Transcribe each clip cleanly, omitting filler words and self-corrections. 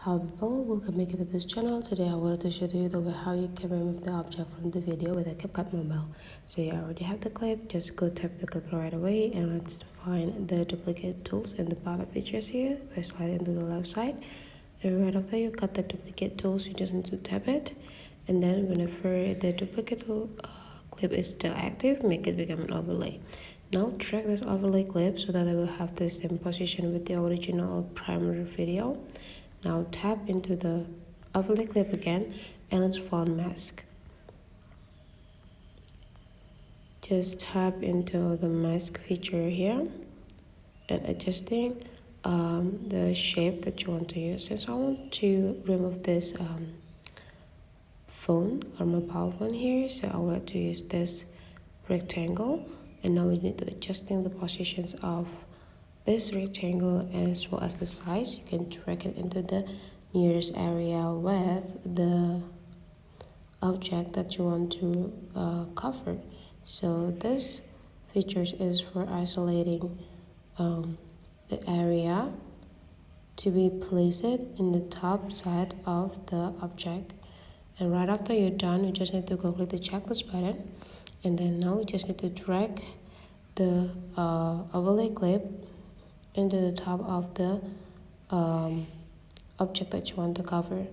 Hello people, welcome back to this channel. Today I will to show you the way how you can remove the object from the video with a CapCut Mobile. So you already have the clip, just go tap the clip right away and let's find the duplicate tools in the bottom features here by sliding to the left side. And right after you cut the duplicate tools, you just need to tap it, and then whenever the duplicate clip is still active, make it become an overlay. Now drag this overlay clip so that it will have the same position with the original primary video. Now tap into the overlay clip again and let's find mask. Just tap into the mask feature here and adjusting the shape that you want to use. Since I want to remove this phone or mobile phone here, so I want to use this rectangle, and now we need to adjusting the positions of this rectangle as well as the size. You can drag it into the nearest area with the object that you want to cover. So this features is for isolating the area to be placed in the top side of the object. And right after you're done, you just need to go click the checklist button, and then now you just need to drag the overlay clip into the top of the object that you want to cover.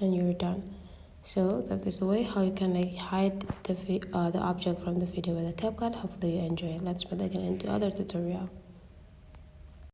And you're done. So that is the way how you can hide the object from the video with a CapCut. Hopefully you enjoy it. Let's meet again into other tutorial.